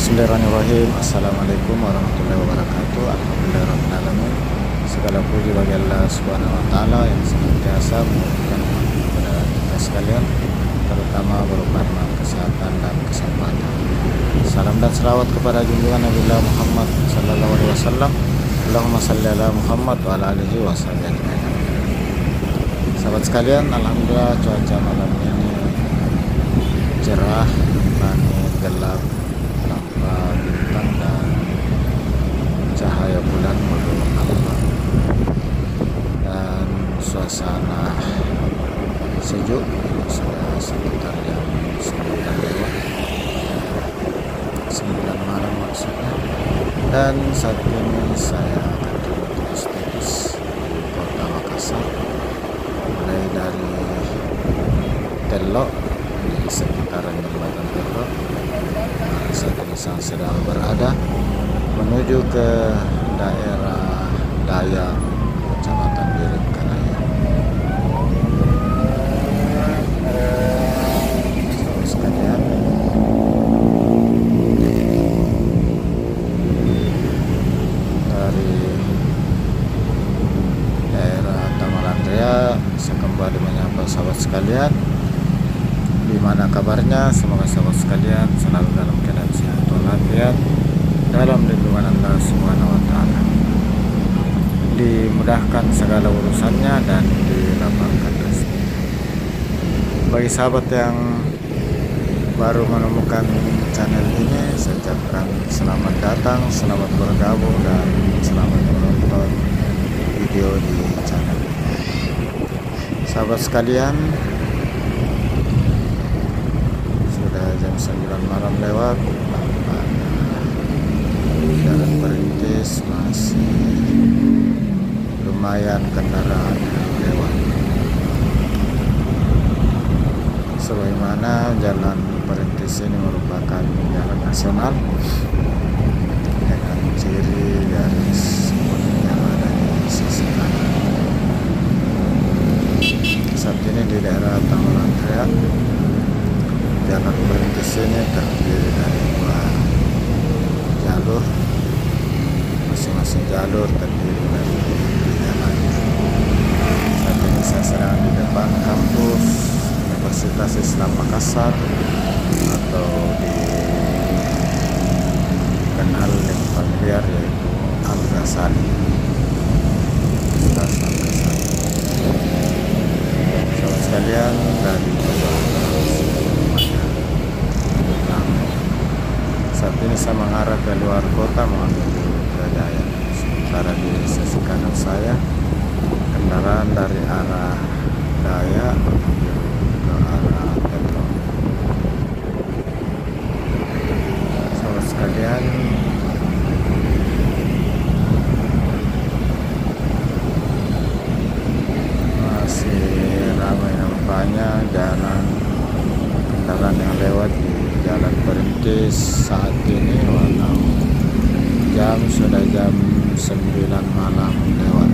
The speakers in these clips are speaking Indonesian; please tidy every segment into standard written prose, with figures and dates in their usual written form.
Bismillahirrahmanirrahim. Assalamualaikum warahmatullahi wabarakatuh. Alhamdulillahirrahmanirrahim. Segala puji bagi Allah Subhanahu wa Ta'ala yang senantiasa memberikan kepada kita sekalian, terutama berupa nikmat kesehatan dan kesempatan. Salam dan selawat kepada junjungan Nabi Muhammad sallallahu alaihi wasallam. Allahumma shalli ala Muhammad wa ala alihi wasallam. Sahabat sekalian, alhamdulillah cuaca malam ini cerah, langit gelap tanpa bintang dan cahaya bulan belum nampak, dan suasana sejuk. Sudah sekitar jam 9 lewat, 9 malam maksudnya. Dan saat ini saya akan terus di kota Makassar, mulai dari Telok, di sekitaran jembatan Telok. Saat ini saya sedang berada menuju ke daerah Dayak, Kecamatan Biring Kanaya. Saudara sekalian, dari daerah Tamalandria saya kembali menyapa sahabat sekalian. Di mana kabarnya? Semoga sahabat sekalian selalu dalam keadaan sehat walafiat, dalam lindungan Allah Subhanahu wa Ta'ala, dimudahkan segala urusannya dan dilapangkan rezeki. Bagi sahabat yang baru menemukan channel ini, saya ucapkan selamat datang, selamat bergabung, dan selamat menonton video di channel ini. Sahabat sekalian, jam 9 malam lewat, jalan perintis masih lumayan kendaraan yang lewat. Sebagaimana jalan perintis ini merupakan jalan nasional dengan ciri garis kuning yang ada di sisi kanan. Saat ini di daerah Tamalandria, jalan perintis ini terdiri dari 2 jalur, masing-masing jalur terdiri dari 3 lajur. Saat ini saya sedang di depan kampus Universitas Islam Makassar, atau dikenal yang familiar yaitu Al-Ghazali. Sahabat sekalian, dari saat ini saya mengarah ke luar kota menuju ke Dayak. Sementara di sisi kanan saya kendaraan dari arah Dayak menuju ke arah Telok. Sahabat sekalian, masih ramai nampaknya jalan kendaraan yang lewat di jalan perintis saat ini, walau sudah jam 9 malam lewat.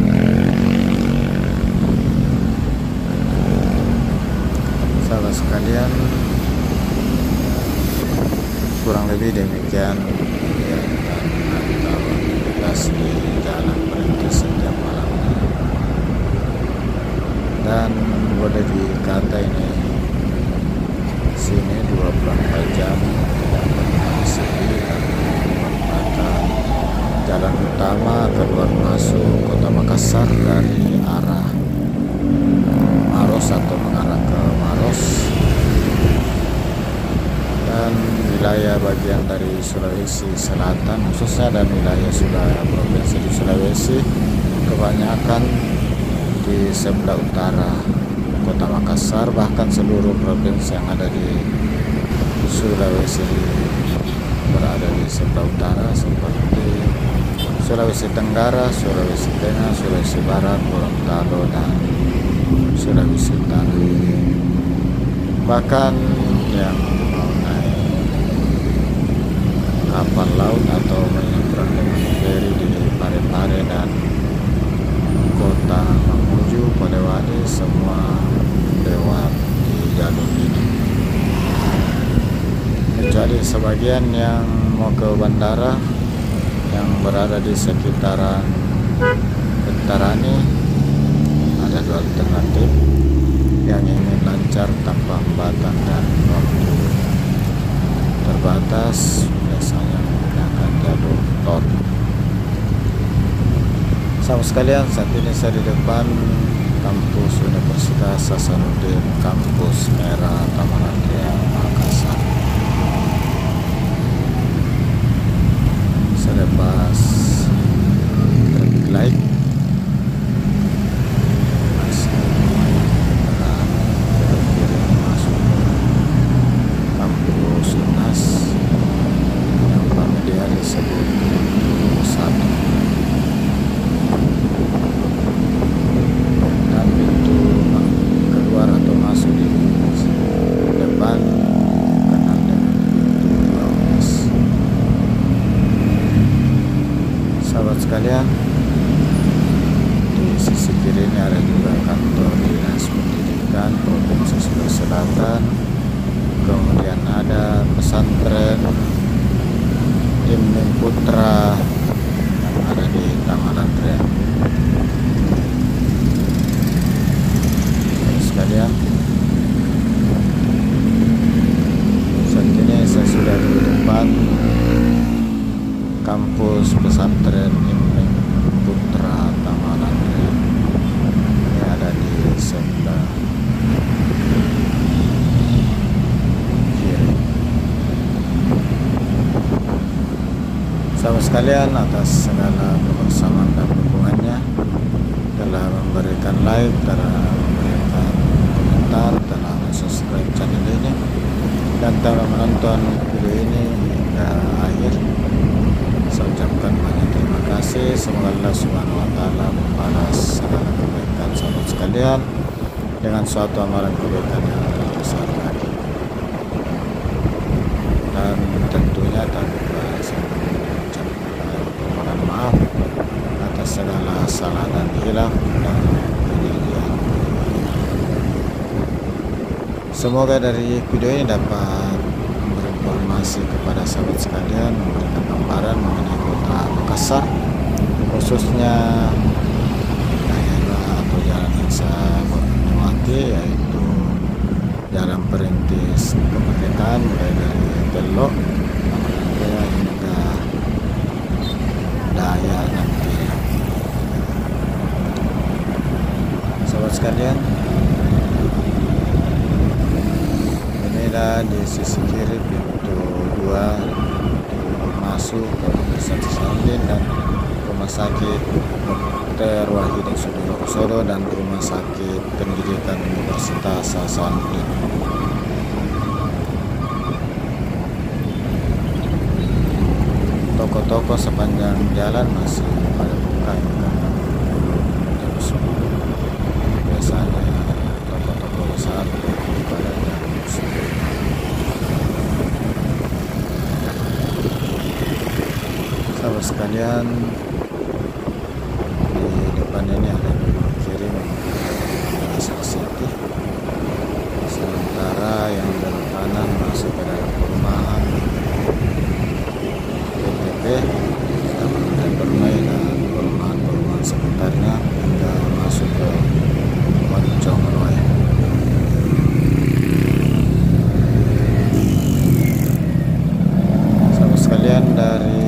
Sahabat sekalian, kurang lebih demikian yang aktivitas di jalan perintis setiap malam. Dan boleh dikata ini sini 24 jam tidak pernah sepi, merupakan jalan utama keluar masuk kota Makassar dari arah Maros atau mengarah ke Maros, dan wilayah bagian dari Sulawesi Selatan khususnya, dan wilayah provinsi di Sulawesi kebanyakan di sebelah utara kota Makassar, bahkan seluruh provinsi yang ada di Sulawesi berada di sebelah utara, seperti Sulawesi Tenggara, Sulawesi Tengah, Sulawesi Barat, Gorontalo, dan Sulawesi Utara. Bahkan yang mau naik kapal laut atau menyeberang dengan feri di Parepare dan kota Mamuju, Polewali, semua lewat di jalur ini. kecuali sebagian yang mau ke bandara yang berada di sekitaran Bentarani. Ada dua alternatif: yang ingin lancar tanpa hambatan dan waktu terbatas biasanya menggunakan jalur tol. Sahabat sekalian, saat ini saya di depan kampus Universitas Hasanuddin, kampus Merah Taman Adria, Makassar. Saya lepas traffic light, masih kendaraan belok kiri masuk kampus UNAS yang familiar disebut pintu 1. Dan pintu keluar atau masuk di depan kenal dengan pintu UNAS. Sahabat sekalian, di sisi kiri ini ada juga kantor Dinas Pendidikan Provinsi Sulawesi Selatan. Kemudian ada pesantren Imning Putra yang ada di Taman Adria. Sekalian, saat ini saya sudah di depan kampus pesantren Imning Putra Taman Adria. Ini ada di sebelah kiri. Sahabat sekalian, atas segala kebersamaan dan dukungannya, telah memberikan like, telah memberikan komentar, telah subscribe channel ini, dan telah menonton video ini hingga akhir. Saya ucapkan banyak terima kasih. Semoga Allah Subhanahu wa Ta'ala membalas segala kebaikan sahabat sekalian dengan suatu amalan kebaikan yang lebih besar lagi. Dan tentunya tak lupa saya mengucapkan maaf atas segala salah dan hilaf dan kejadian. Semoga dari video ini dapat berinformasi kepada sahabat sekalian, memberikan gambaran mengenai kota Makassar, khususnya daerah atau jalan yang saya lewati, yaitu Jalan Perintis Kemerdekaan, mulai dari Telok, Taman Adria hingga Daya nanti. Sahabat sekalian, inilah di sisi kiri pintu 2 masuk ke Universitas Hasanuddin dan Rumah Sakit Dr. Wahidin Sudirohusodo dan Rumah Sakit Pendidikan Universitas Hasanuddin. Toko-toko sepanjang jalan masih pada buka hingga jam 10. Biasanya toko-toko besar pada jam 10. Sahabat sekalian, di depan ini ada belok kiri Makassar City, sementara yang belok kanan masuk ke dalam perumahan PTP, Taman Permai dan perumahan-perumahan sekitarnya hingga masuk ke Moncong Roy. Sahabat sekalian, dari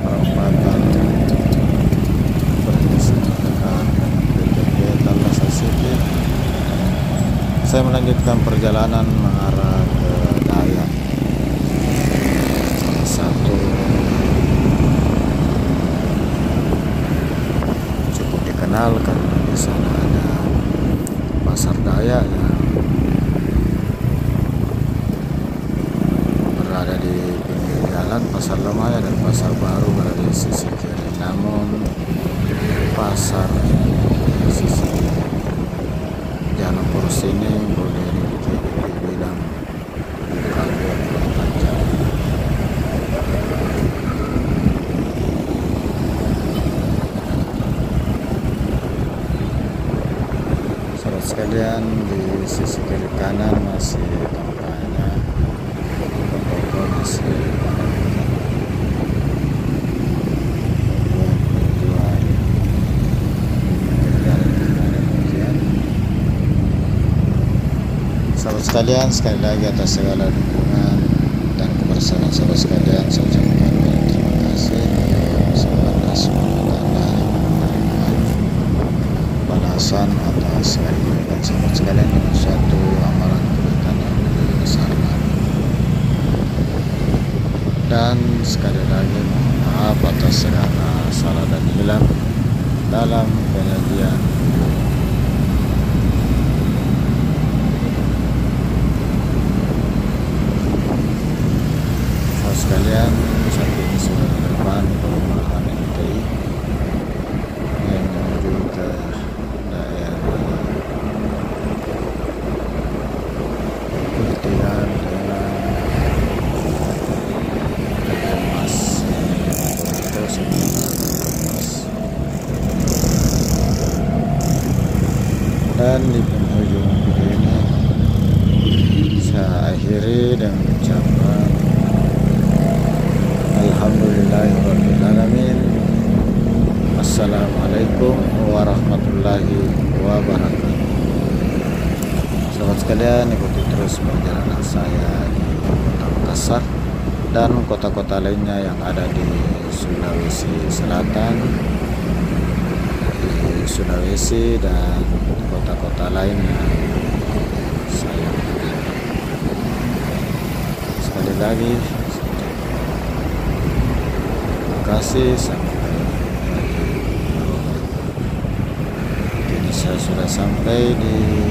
perempatan berdasarkan PTP Talasar City, saya melanjutkan perjalanan mengarah ke Dayak. Satu cukup dikenal karena di sana ada pasar Dayak yang berada di pinggir jalan. Pasar Lama dan Pasar Baru berada di sisi kiri, namun pasar di sisi jalan Purus ini boleh dibilang bukan 24 jam. Sahabat sekalian, di sisi kiri kanan masih tampaknya toko sekalian, sekali lagi atas segala dukungan dan kebersamaan sahabat sekalian, saya ucapkan terima kasih. Semoga Allah SWT memberikan balasan atas segala kebaikan sahabat sekalian dengan suatu amalan kebaikan yang lebih besar lagi. Dan sekali lagi mohon maaf atas segala salah dan hilang dalam penyajian sekalian. Saat ini sudah di depan perumahan MTI yang menuju ke daerah Pertigaan dengan Emas itu Emas. Dan di penghujung video ini saya akhiri dengan ucapan Alhamdulillahirrahmanirrahim. Assalamualaikum warahmatullahi wabarakatuh. Sahabat sekalian, ikuti terus perjalanan saya di kota Makassar dan kota-kota lainnya yang ada di Sulawesi Selatan, di Sulawesi dan kota-kota lainnya. Saya sekali lagi kasih sampai kini saya sudah sampai di